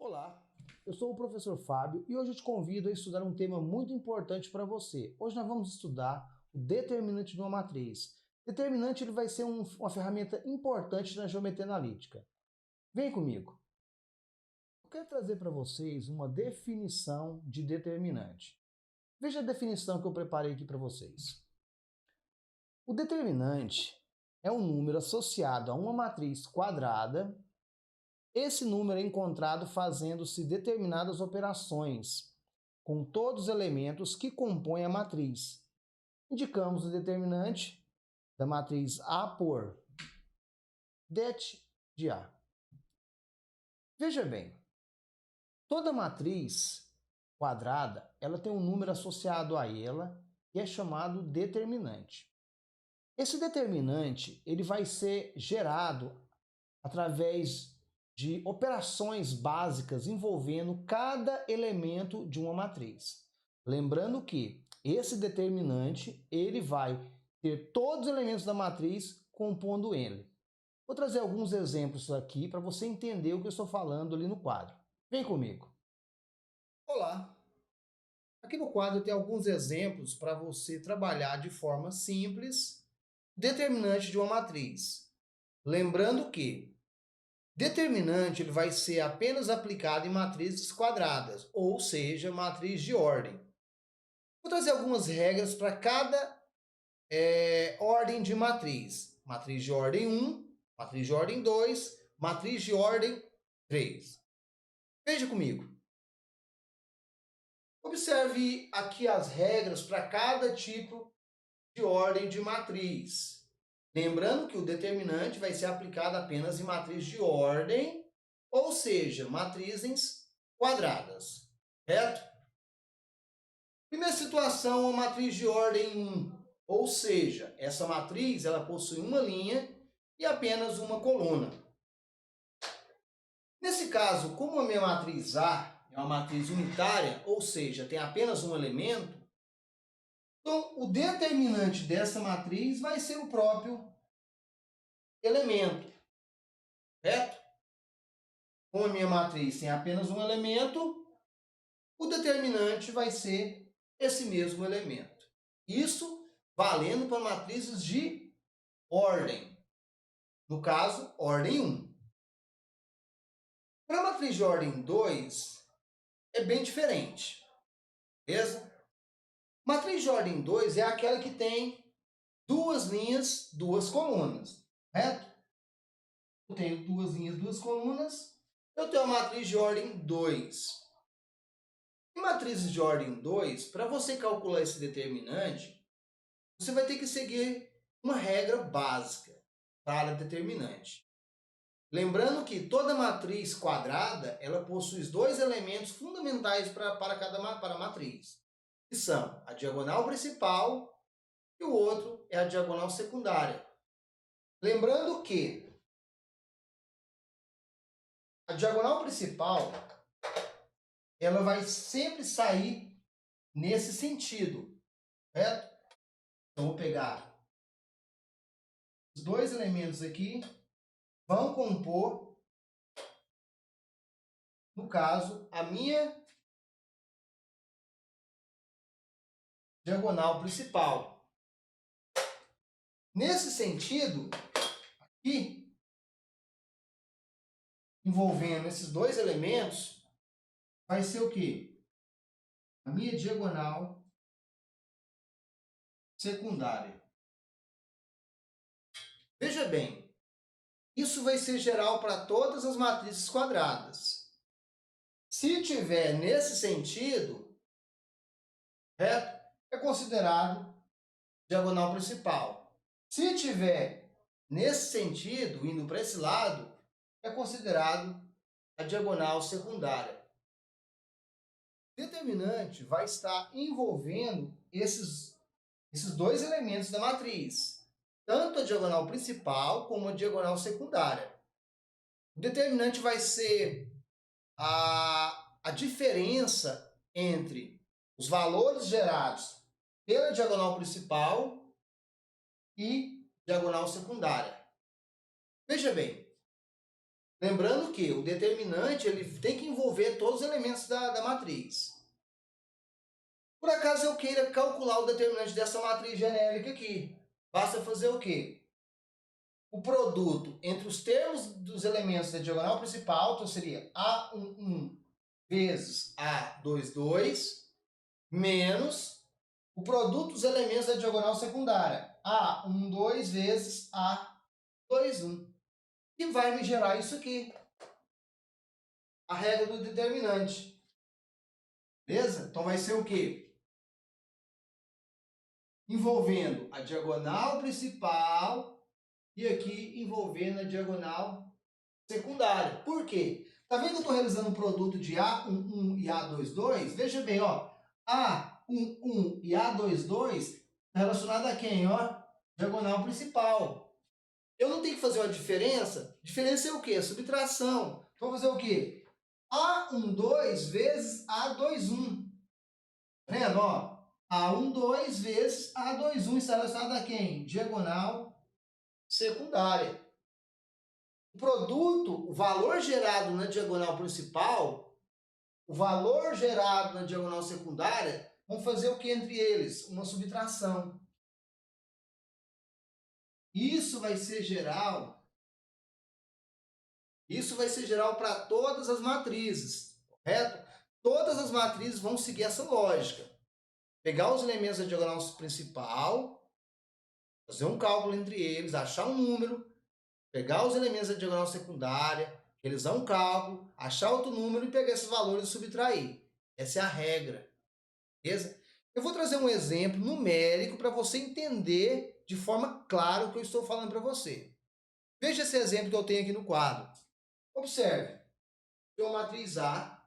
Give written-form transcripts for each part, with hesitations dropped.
Olá, eu sou o professor Fábio e hoje eu te convido a estudar um tema muito importante para você. Hoje nós vamos estudar o determinante de uma matriz. Determinante ele vai ser uma ferramenta importante na geometria analítica. Vem comigo. Eu quero trazer para vocês uma definição de determinante. Veja a definição que eu preparei aqui para vocês. O determinante é um número associado a uma matriz quadrada. Esse número é encontrado fazendo-se determinadas operações com todos os elementos que compõem a matriz. Indicamos o determinante da matriz A por det de A. Veja bem, toda matriz quadrada ela tem um número associado a ela que é chamado determinante. Esse determinante ele vai ser gerado através de operações básicas envolvendo cada elemento de uma matriz. Lembrando que esse determinante ele vai ter todos os elementos da matriz compondo ele. Vou trazer alguns exemplos aqui para você entender o que eu estou falando ali no quadro. Vem comigo. Olá! Aqui no quadro tem alguns exemplos para você trabalhar de forma simples determinante de uma matriz. Lembrando que determinante ele vai ser apenas aplicado em matrizes quadradas, ou seja, matriz de ordem. Vou trazer algumas regras para cada ordem de matriz. Matriz de ordem 1, matriz de ordem 2, matriz de ordem 3. Veja comigo. Observe aqui as regras para cada tipo de ordem de matriz. Lembrando que o determinante vai ser aplicado apenas em matriz de ordem, ou seja, matrizes quadradas, certo? Primeira situação, uma matriz de ordem 1, ou seja, essa matriz ela possui uma linha e apenas uma coluna. Nesse caso, como a minha matriz A é uma matriz unitária, ou seja, tem apenas um elemento, então o determinante dessa matriz vai ser o próprio elemento, certo? Como a minha matriz tem apenas um elemento, o determinante vai ser esse mesmo elemento. Isso valendo para matrizes de ordem. No caso, ordem 1. Para a matriz de ordem 2, é bem diferente. Beleza? Matriz de ordem 2 é aquela que tem duas linhas, duas colunas. Certo? Eu tenho duas linhas, duas colunas. Eu tenho a matriz de ordem 2. Em matrizes de ordem 2, para você calcular esse determinante, você vai ter que seguir uma regra básica para determinante. Lembrando que toda matriz quadrada ela possui dois elementos fundamentais para cada matriz, que são a diagonal principal e o outro é a diagonal secundária. Lembrando que a diagonal principal ela vai sempre sair nesse sentido, certo? Então, vou pegar os dois elementos aqui, vão compor, no caso, a minha diagonal principal. Nesse sentido, aqui, envolvendo esses dois elementos, vai ser o quê? A minha diagonal secundária. Veja bem, isso vai ser geral para todas as matrizes quadradas. Se tiver nesse sentido, certo? É considerado diagonal principal. Se tiver nesse sentido, indo para esse lado, é considerado a diagonal secundária. O determinante vai estar envolvendo esses dois elementos da matriz, tanto a diagonal principal como a diagonal secundária. O determinante vai ser a diferença entre os valores gerados pela diagonal principal e diagonal secundária. Veja bem, Lembrando que o determinante ele tem que envolver todos os elementos da matriz. Por acaso eu queira calcular o determinante dessa matriz genérica aqui, basta fazer o quê? O produto entre os termos dos elementos da diagonal principal, então seria A11 vezes A22, menos o produto dos elementos da diagonal secundária, A12 vezes A21, que vai me gerar isso aqui, a regra do determinante. Beleza? Então vai ser o quê? Envolvendo a diagonal principal e aqui envolvendo a diagonal secundária. Por quê? Tá vendo que eu estou realizando um produto de A11 e A22? Veja bem, ó, A11 e A22 relacionado a quem? Ó, diagonal principal. Eu não tenho que fazer uma diferença? Diferença é o quê? Subtração. Então, vou fazer o quê? A12 vezes A21. Tá vendo, ó? A12 vezes A21 está relacionado a quem? Diagonal secundária. O produto, o valor gerado na diagonal principal, o valor gerado na diagonal secundária, vamos fazer o que entre eles? Uma subtração. Isso vai ser geral para todas as matrizes, correto? Todas as matrizes vão seguir essa lógica. Pegar os elementos da diagonal principal, fazer um cálculo entre eles, achar um número, pegar os elementos da diagonal secundária, realizar um cálculo, achar outro número e pegar esses valores e subtrair. Essa é a regra, beleza? Eu vou trazer um exemplo numérico para você entender de forma clara o que eu estou falando para você. Veja esse exemplo que eu tenho aqui no quadro. Observe, tem uma matriz A,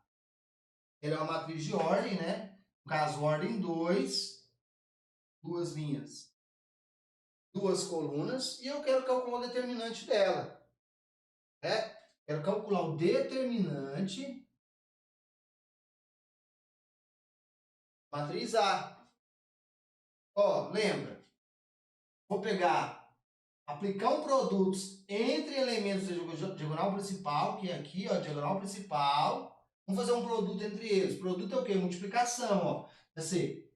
ela é uma matriz de ordem, né? No caso, ordem 2, duas linhas, duas colunas, e eu quero calcular o determinante dela. Né? Quero calcular o determinante matriz A. Ó, lembra? Vou aplicar um produto entre elementos da diagonal principal, que é aqui, ó, diagonal principal. Vamos fazer um produto entre eles. Produto é o quê? Multiplicação, ó. Vai ser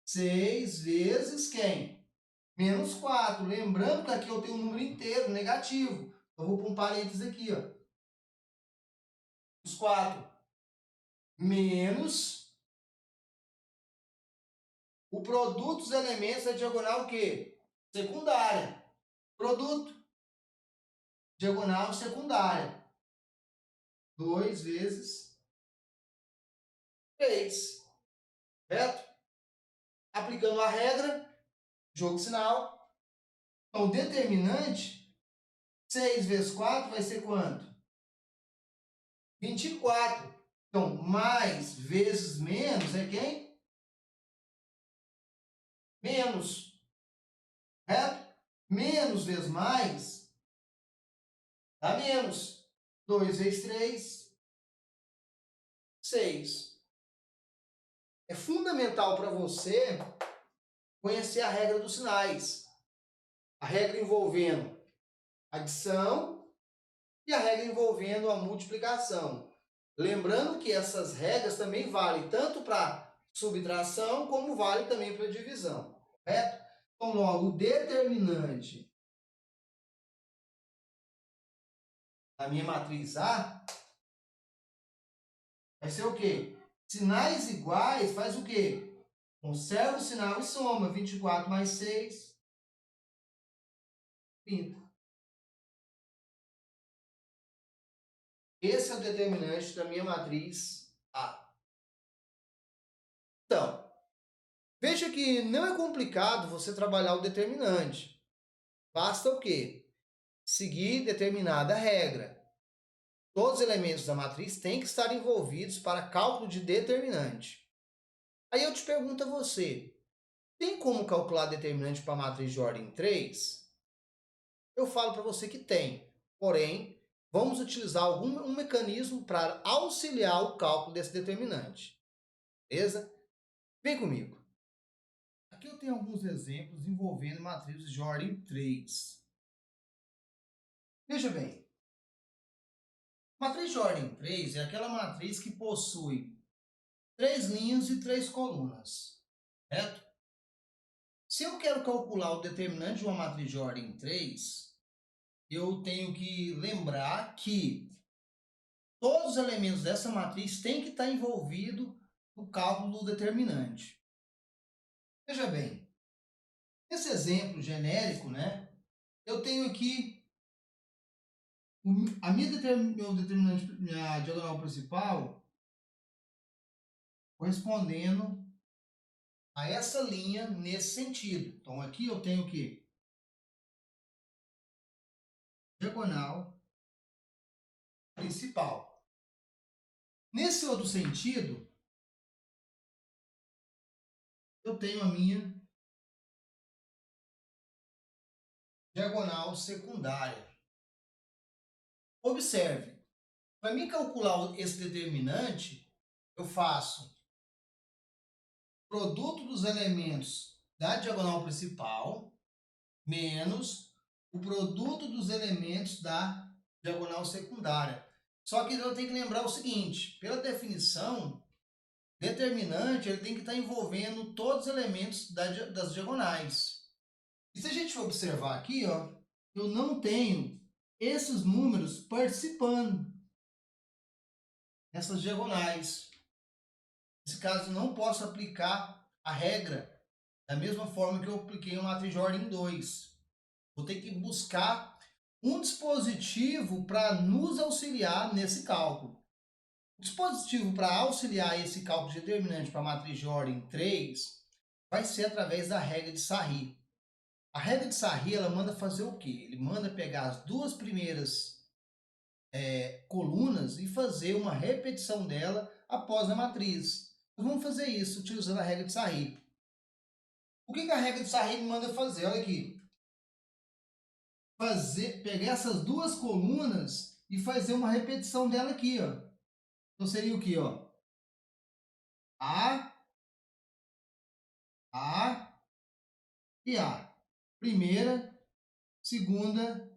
6 vezes quem? Menos 4. Lembrando que aqui eu tenho um número inteiro, negativo. Então, eu vou pôr um parênteses aqui, ó. Os 4. Menos o produto dos elementos da diagonal o quê? Secundária. Produto. Diagonal secundária. 2 vezes 3. Certo? Aplicando a regra, jogo de sinal. Então, determinante, 6 vezes 4 vai ser quanto? 24. Então, mais vezes menos é quem? Menos. Certo? Menos vezes mais dá menos. 2 vezes 3, 6. É fundamental para você conhecer a regra dos sinais. A regra envolvendo adição e a regra envolvendo a multiplicação. Lembrando que essas regras também valem tanto para subtração como vale também para divisão, correto? Então, logo, o determinante da minha matriz A vai ser o quê? Sinais iguais faz o quê? Conserva o sinal e soma. 24 mais 6, 30. Esse é o determinante da minha matriz A. Então, veja que não é complicado você trabalhar o determinante. Basta o quê? Seguir determinada regra. Todos os elementos da matriz têm que estar envolvidos para cálculo de determinante. Aí eu te pergunto a você, tem como calcular determinante para a matriz de ordem 3? Eu falo para você que tem, porém, vamos utilizar um mecanismo para auxiliar o cálculo desse determinante. Beleza? Vem comigo. Aqui eu tenho alguns exemplos envolvendo matrizes de ordem 3. Veja bem, Matriz de ordem 3 é aquela matriz que possui 3 linhas e 3 colunas, certo? Se eu quero calcular o determinante de uma matriz de ordem 3, eu tenho que lembrar que todos os elementos dessa matriz têm que estar envolvidos no cálculo do determinante. Veja bem, nesse exemplo genérico, né, eu tenho aqui meu determinante, minha diagonal principal, correspondendo a essa linha nesse sentido. Então aqui eu tenho o quê? Diagonal principal. Nesse outro sentido, eu tenho a minha diagonal secundária. Observe, para mim calcular esse determinante, eu faço produto dos elementos da diagonal principal menos o produto dos elementos da diagonal secundária. Só que eu tenho que lembrar o seguinte, pela definição, determinante ele tem que estar envolvendo todos os elementos das diagonais. E se a gente observar aqui, ó, eu não tenho esses números participando nessas diagonais. Nesse caso, não posso aplicar a regra da mesma forma que eu apliquei uma matriz de ordem 2. Vou ter que buscar um dispositivo para nos auxiliar nesse cálculo. O dispositivo para auxiliar esse cálculo de determinante para a matriz de ordem 3 vai ser através da regra de Sarri. A regra de Sarri, ela manda fazer o quê? Ele manda pegar as duas primeiras colunas e fazer uma repetição dela após a matriz. Nós vamos fazer isso utilizando a regra de Sarri. O que a regra de Sarri me manda fazer? Olha aqui. Pegar essas duas colunas e fazer uma repetição dela aqui, ó. Então seria o que, ó? A e A. Primeira, segunda,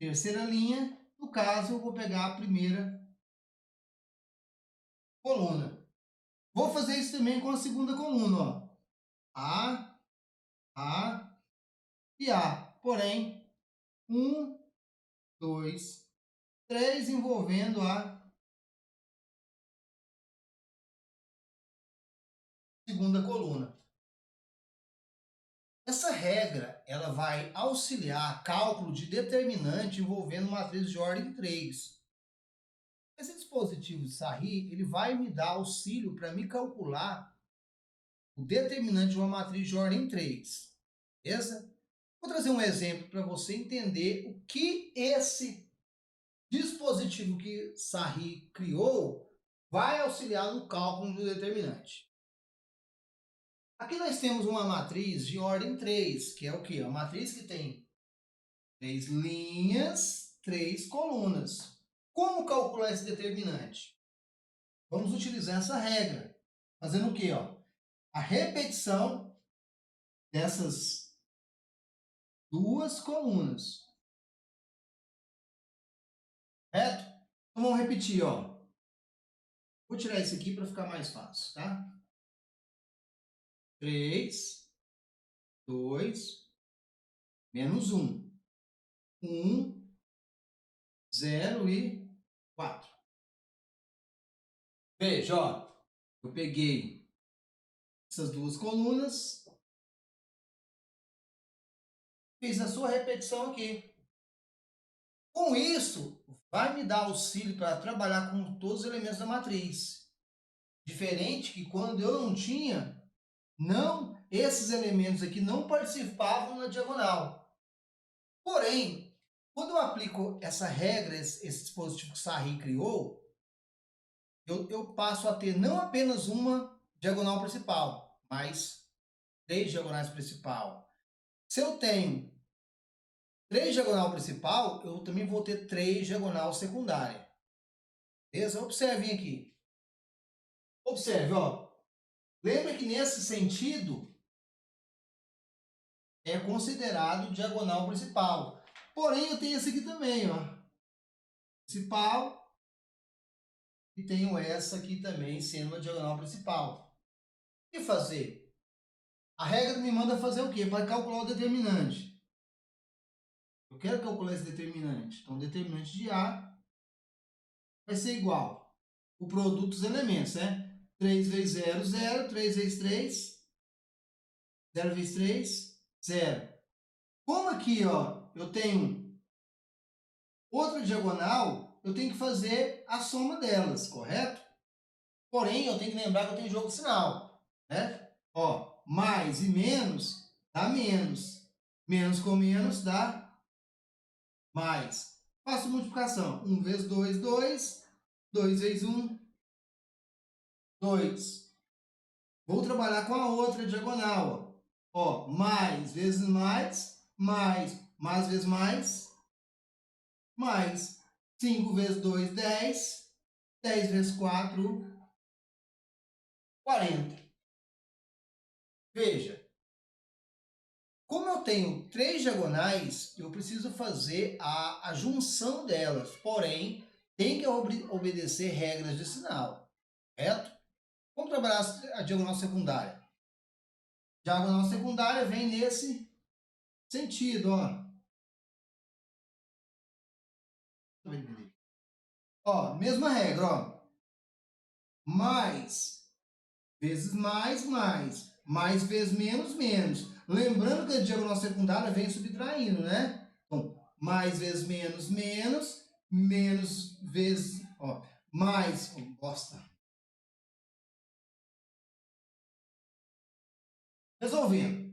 terceira linha. No caso, eu vou pegar a primeira coluna. Vou fazer isso também com a segunda coluna, ó. A e A. Porém, 1, 2, 3 envolvendo a segunda coluna. Essa regra ela vai auxiliar cálculo de determinante envolvendo matriz de ordem 3. Esse dispositivo de Sarri ele vai me dar auxílio para me calcular o determinante de uma matriz de ordem 3. Beleza? Vou trazer um exemplo para você entender o que esse dispositivo que Sarri criou vai auxiliar no cálculo do determinante. Aqui nós temos uma matriz de ordem 3, que é o quê? A matriz que tem 3 linhas, 3 colunas. Como calcular esse determinante? Vamos utilizar essa regra. Fazendo o quê? Ó? A repetição dessas duas colunas. Certo? Então vamos repetir. Ó. Vou tirar isso aqui para ficar mais fácil. Tá? 3, 2, menos 1. 1, 0 e 4. Veja, ó, eu peguei essas duas colunas, fiz a sua repetição aqui. Com isso, vai me dar auxílio para trabalhar com todos os elementos da matriz. Diferente que quando eu não tinha, esses elementos aqui não participavam na diagonal. Porém, quando eu aplico essa regra, esse dispositivo que Sarri criou, eu passo a ter não apenas uma diagonal principal, mas 3 diagonais principal. Se eu tenho 3 diagonal principal, eu também vou ter 3 diagonal secundária. Beleza? Observem aqui. Observe, ó. Lembra que nesse sentido é considerado diagonal principal. Porém, eu tenho esse aqui também, ó. principal. E tenho essa aqui também sendo uma diagonal principal. O que fazer? A regra me manda fazer o quê? Para calcular o determinante. Eu quero calcular esse determinante. Então, o determinante de A vai ser igual o produto dos elementos, né? 3 vezes 0, 0. 3 vezes 3, 0 vezes 3, 0. Como aqui, ó, eu tenho outra diagonal, eu tenho que fazer a soma delas, correto? Porém, eu tenho que lembrar que eu tenho jogo sinal, né? Ó, mais e menos dá menos. Menos com menos dá mais. Faço multiplicação. 1 vezes 2, 2. 2 vezes 1, 2. Vou trabalhar com a outra diagonal. Ó, mais vezes mais, mais vezes mais. 5 vezes 2, 10. 10 vezes 4, 40. Veja, como eu tenho 3 diagonais, eu preciso fazer a junção delas. Porém, tem que obedecer regras de sinal, correto? Vamos trabalhar a diagonal secundária. Diagonal secundária vem nesse sentido, ó. Ó, mesma regra, ó. Mais vezes mais, mais. Mais vezes menos, menos. Lembrando que a diagonal secundária vem subtraindo, né? Então, mais vezes menos, menos. Menos vezes, ó, mais, bosta. Resolvendo.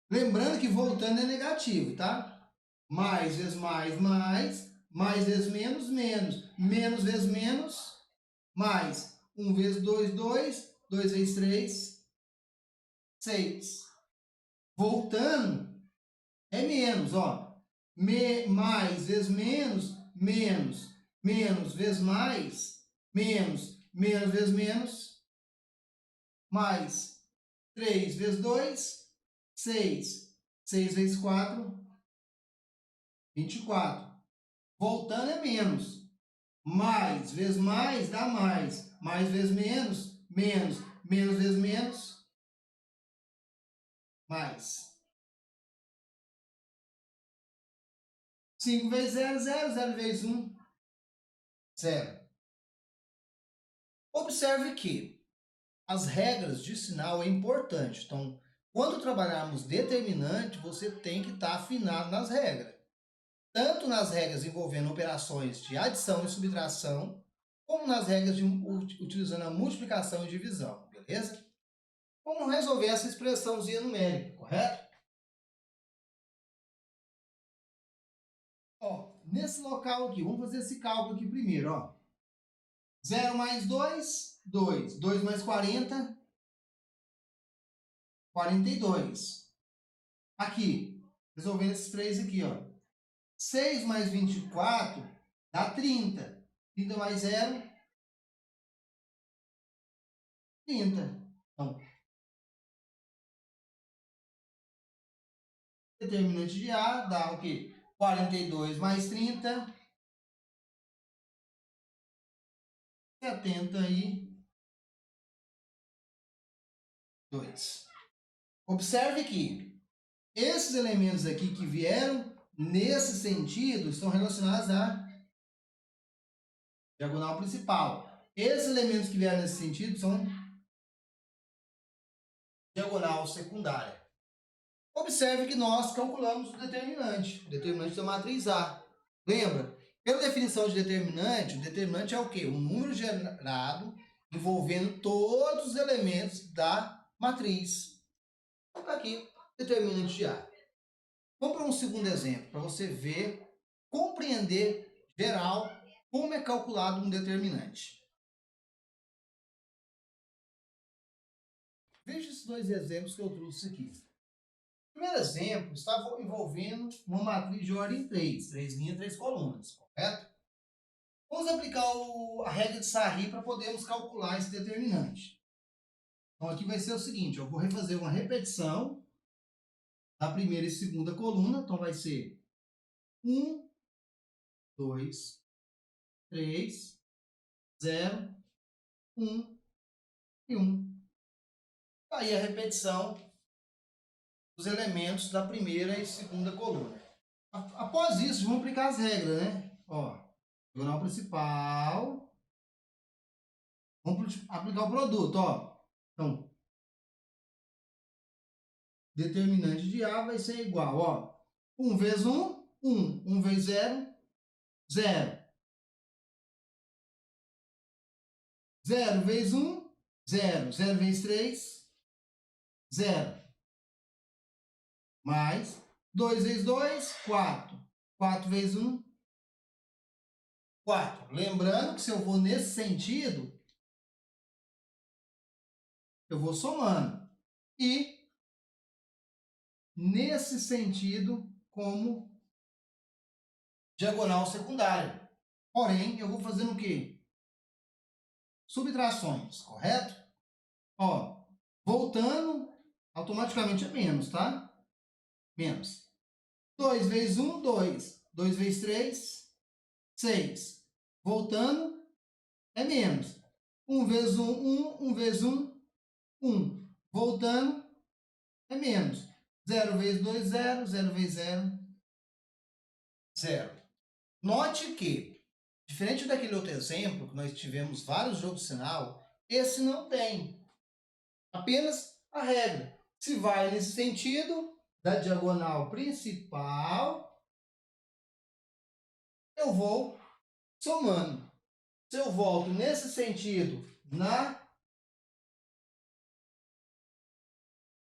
Lembrando que voltando é negativo, tá? Mais vezes mais, mais. Mais vezes menos, menos. Menos vezes menos, mais. 1 vezes 2, 2. 2 vezes 3, 6. Voltando, é menos, ó. Mais vezes menos, menos. Menos vezes mais, menos. Menos vezes menos, mais. 3 vezes 2, 6. 6 vezes 4, 24. Voltando é menos. Mais vezes mais dá mais. Mais vezes menos, menos. Menos vezes menos, mais. 5 vezes 0, 0. 0 vezes 1, 0. Observe que as regras de sinal é importante. Então, quando trabalharmos determinante, você tem que estar afinado nas regras. Tanto nas regras envolvendo operações de adição e subtração, como nas regras utilizando a multiplicação e divisão, beleza? Vamos resolver essa expressãozinha numérica, correto? Ó, nesse local aqui, vamos fazer esse cálculo aqui primeiro, ó. 0 mais 2, 2. 2 mais 40, 42. Aqui, resolvendo esses três aqui, ó. 6 mais 24 dá 30. 30 mais 0, 30. Então, determinante de A dá o quê? 42 mais 30, 72. Observe que esses elementos aqui que vieram nesse sentido estão relacionados à diagonal principal. Esses elementos que vieram nesse sentido são diagonal secundária. Observe que nós calculamos o determinante da matriz A. Lembra? Pela definição de determinante, o determinante é o quê? Um número gerado envolvendo todos os elementos da matriz. Então, aqui, determinante de A. Vamos para um segundo exemplo, para você ver, compreender geral como é calculado um determinante. Veja esses dois exemplos que eu trouxe aqui. O primeiro exemplo estava envolvendo uma matriz de ordem 3, 3 linhas, 3 colunas, correto? Vamos aplicar a regra de Sarri para podermos calcular esse determinante. Então, aqui vai ser o seguinte, eu vou refazer uma repetição da primeira e segunda coluna, então vai ser 1, 2, 3, 0, 1 e 1. Aí a repetição dos elementos da primeira e segunda coluna. Após isso, vamos aplicar as regras, né? Ó, diagonal principal. Vamos aplicar o produto, ó. Então, determinante de A vai ser igual, ó. 1 vezes 1, 1. 1 vezes 0, 0. 0 vezes 1, 0. 0 vezes 3, 0. Mais 2 vezes 2, 4. 4 vezes 1, 4. Lembrando que se eu vou nesse sentido, eu vou somando. E nesse sentido, como diagonal secundária. Porém, eu vou fazendo o quê? Subtrações, correto? Ó, voltando, automaticamente é menos, tá? Menos. 2 vezes 1, 2. 2 vezes 3, 6. Voltando, é menos. 1 vezes 1, 1. 1 vezes 1, 1. Voltando, é menos. 0 vezes 2, 0. 0 vezes 0, 0. Note que, diferente daquele outro exemplo, que nós tivemos vários jogos de sinal, esse não tem. Apenas a regra. Se vai nesse sentido da diagonal principal, eu vou somando. Se eu volto nesse sentido na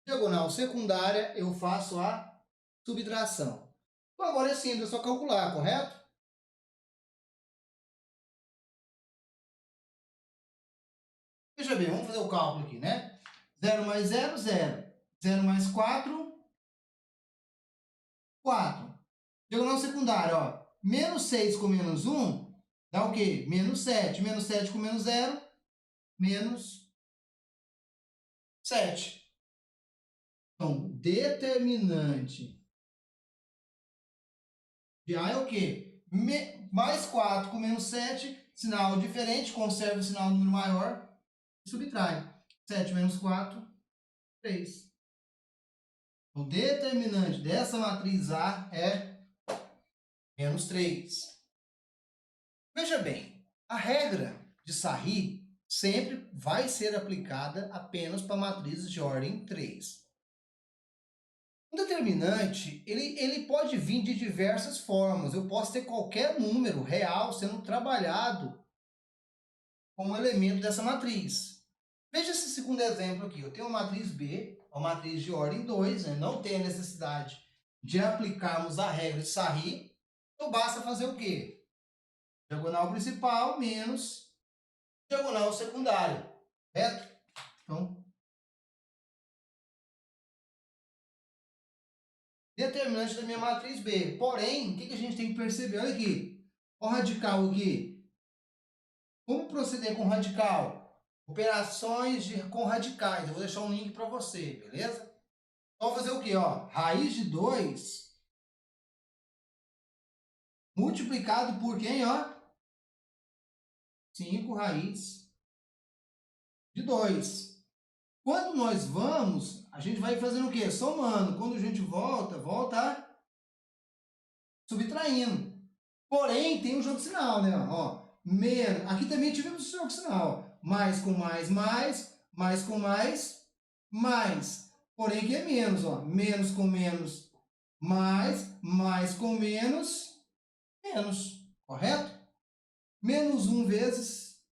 diagonal secundária, eu faço a subtração. Então, agora é simples, é só calcular, correto? Veja bem, vamos fazer o cálculo aqui, né? 0 mais 0, 0. 0 mais 4, 4. Diagonal secundária, ó. Menos 6 com menos 1 dá o quê? Menos 7. Menos 7 com menos 0, menos 7. Então, determinante de A é o quê? Mais 4 com menos 7, sinal diferente, conserva o sinal do número maior e subtrai. 7 menos 4, 3. O determinante dessa matriz A é menos 3. Veja bem, a regra de Sarri sempre vai ser aplicada apenas para matrizes de ordem 3. Um determinante, ele pode vir de diversas formas. Eu posso ter qualquer número real sendo trabalhado como elemento dessa matriz. Veja esse segundo exemplo aqui. Eu tenho uma matriz B, uma matriz de ordem 2, né? Não tem a necessidade de aplicarmos a regra de Sarri. Então, basta fazer o quê? Diagonal principal menos diagonal secundária, certo? Então, determinante da minha matriz B. Porém, o que a gente tem que perceber? Olha aqui, o radical aqui. Como proceder com radical? Operações com radicais. Eu vou deixar um link para você, beleza? Então, vou fazer o quê? Ó, raiz de 2 multiplicado por quem? Ó? 5 raiz de 2. Quando nós vamos, a gente vai fazendo o quê? Somando. Quando a gente volta subtraindo. Porém, tem um jogo de sinal, né? Ó, menos. Aqui também tivemos o jogo de sinal. Mais com mais, mais com mais, mais. Porém, aqui é menos, ó. Menos com menos, mais com menos, menos. Correto? Menos 1 vezes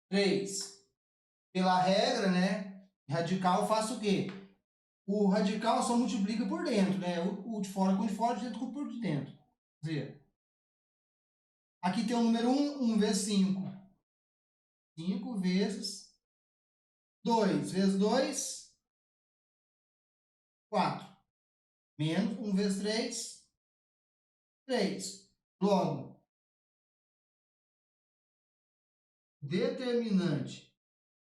3. Pela regra, né? Radical, faço o quê? O radical só multiplica por dentro, né? O de fora com o de fora, de dentro com por de dentro. Quer dizer, aqui tem o número 1, 1 vezes 5. 5 vezes 2 vezes 2, 4. Menos 1 vezes 3, 3. Logo, determinante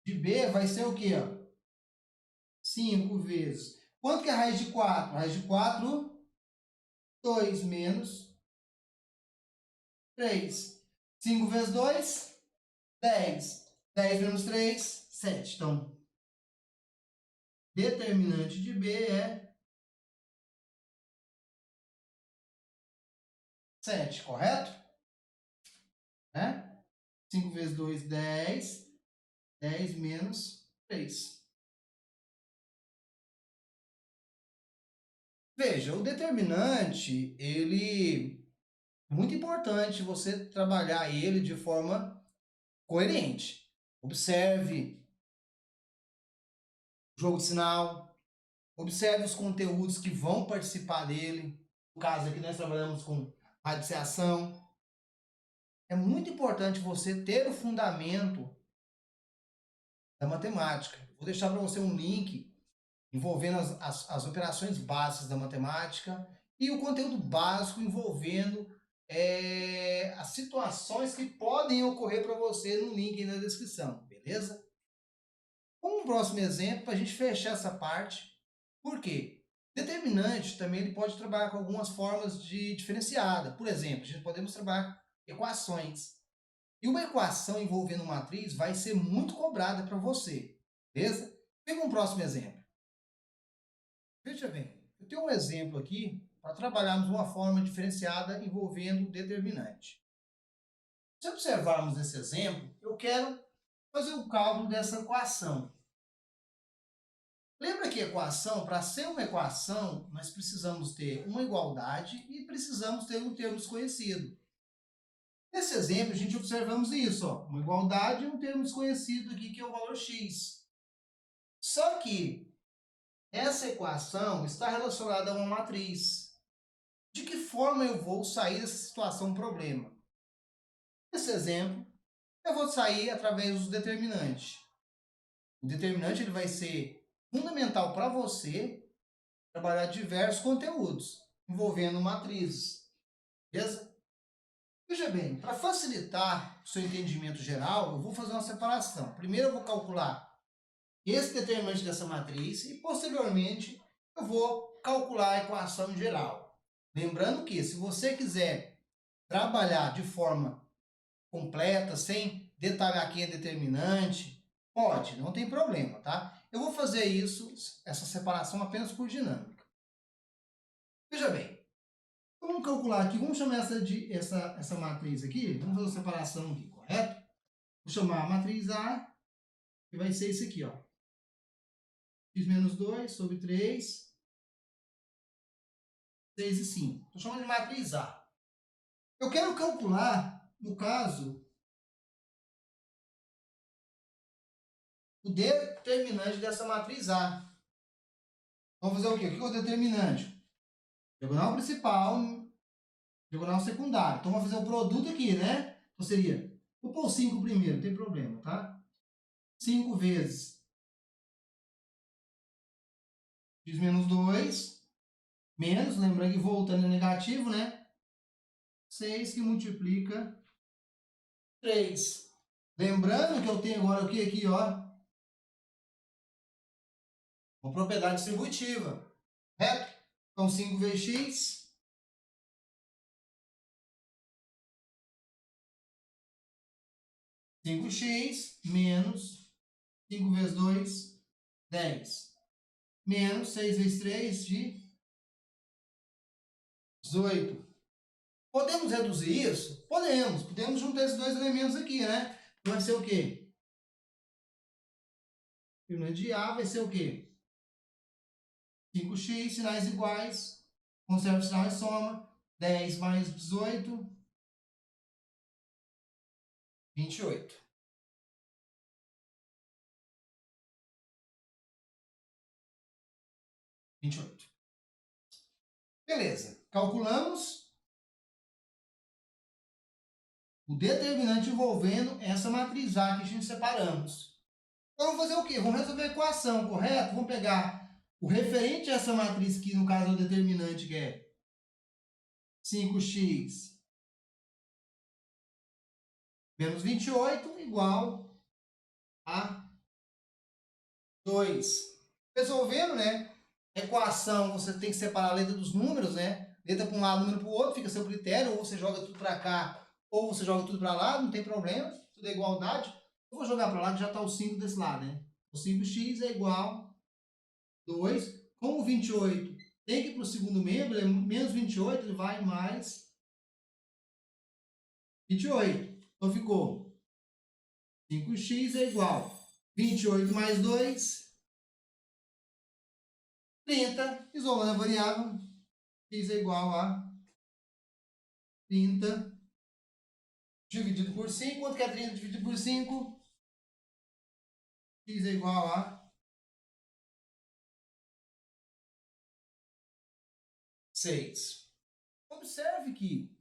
de B vai ser o quê? 5 vezes. Quanto que é a raiz de 4? A raiz de 4, 2 menos 3. 5 vezes 2, 10. 10 menos 3, 7. Então, determinante de B é 7, correto? Né? 5 vezes 2, 10. 10 menos 3. Veja, o determinante, ele é muito importante você trabalhar ele de forma coerente. Observe o jogo de sinal, observe os conteúdos que vão participar dele. No caso aqui nós trabalhamos com radiciação. É muito importante você ter o fundamento da matemática. Vou deixar para você um link envolvendo as operações básicas da matemática e o conteúdo básico envolvendo as situações que podem ocorrer para você no link aí na descrição, beleza? Um próximo exemplo para a gente fechar essa parte. Por quê? Determinante também ele pode trabalhar com algumas formas de diferenciada. Por exemplo, a gente podemos trabalhar com equações. E uma equação envolvendo matriz vai ser muito cobrada para você, beleza? Pega um próximo exemplo. Veja bem, eu tenho um exemplo aqui para trabalharmos uma forma diferenciada envolvendo determinante. Se observarmos esse exemplo, eu quero fazer o cálculo dessa equação. Lembra que equação, para ser uma equação, nós precisamos ter uma igualdade e precisamos ter um termo desconhecido. Nesse exemplo, a gente observamos isso, ó, uma igualdade e um termo desconhecido aqui, que é o valor x. Só que essa equação está relacionada a uma matriz. De que forma eu vou sair dessa situação problema? Nesse exemplo, eu vou sair através dos determinantes. O determinante ele vai ser fundamental para você trabalhar diversos conteúdos envolvendo matrizes, beleza? Veja bem, para facilitar o seu entendimento geral, eu vou fazer uma separação. Primeiro eu vou calcular esse determinante dessa matriz e, posteriormente, eu vou calcular a equação geral. Lembrando que, se você quiser trabalhar de forma completa, sem detalhar quem é determinante, pode, não tem problema, tá? Eu vou fazer isso, essa separação apenas por dinâmica. Veja bem, vamos calcular aqui, vamos chamar essa matriz aqui, vamos fazer a separação aqui, correto? Vou chamar a matriz A, que vai ser isso aqui, ó. X menos 2 sobre 3, 6 e 5. Estou chamando de matriz A. Eu quero calcular, no caso, o determinante dessa matriz A. Vamos fazer o quê? O que é o determinante? Diagonal principal, diagonal secundário. Então, vamos fazer o produto aqui, né? Então, seria, vou pôr 5 primeiro, não tem problema, tá? 5 vezes x menos 2, menos, lembrando que voltando é negativo, né? 6 que multiplica 3. Lembrando que eu tenho agora o que aqui, ó? Uma propriedade distributiva, correto? Então, 5 vezes x menos 5 vezes 2, 10. Menos 6 vezes 3 de 18. Podemos reduzir isso? Podemos. Podemos juntar esses dois elementos aqui, né? Vai ser o quê? Determinante de A vai ser o quê? 5x, sinais iguais. Conserva o sinal e soma. 10 mais 18, 28. Beleza. Calculamos o determinante envolvendo essa matriz A que a gente separamos. Então, vamos fazer o quê? Vamos resolver a equação, correto? Vamos pegar o referente a essa matriz, que no caso é o determinante, que é 5x menos 28 igual a 2. Resolvendo, né? Equação, você tem que separar a letra dos números, né? Letra para um lado, número para o outro, fica a seu critério, ou você joga tudo para cá, Ou você joga tudo para lá, não tem problema, tudo é igualdade. Eu vou jogar para lá que já está o 5 desse lado, né? O 5x é igual a 2. Como o 28 tem que ir para o segundo membro, ele é menos 28, ele vai mais 28. Então ficou 5x é igual a 28 mais 2, 30. Isolando a variável, x é igual a 30 dividido por 5. Quanto que é 30 dividido por 5? X é igual a 6. Observe que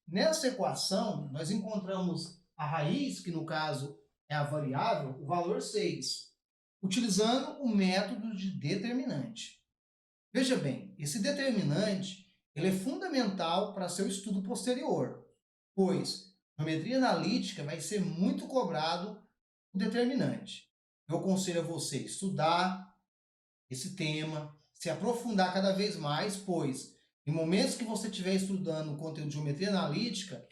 nessa equação nós encontramos a raiz, que no caso é a variável, o valor 6, utilizando o método de determinante. Veja bem, esse determinante ele é fundamental para seu estudo posterior, pois geometria analítica vai ser muito cobrado o determinante. Eu aconselho a você estudar esse tema, se aprofundar cada vez mais, pois em momentos que você estiver estudando o conteúdo de geometria analítica,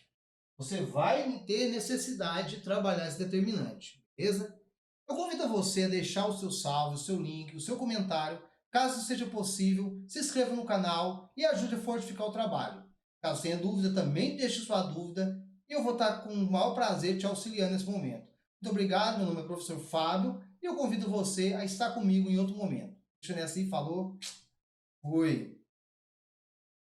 você vai ter necessidade de trabalhar esse determinante, beleza? Eu convido a você a deixar o seu salve, o seu link, o seu comentário. Caso seja possível, se inscreva no canal e ajude a fortificar o trabalho. Caso tenha dúvida, também deixe sua dúvida e eu vou estar com o maior prazer te auxiliando nesse momento. Muito obrigado, meu nome é professor Fábio e eu convido você a estar comigo em outro momento. Deixa eu assim, falou, fui!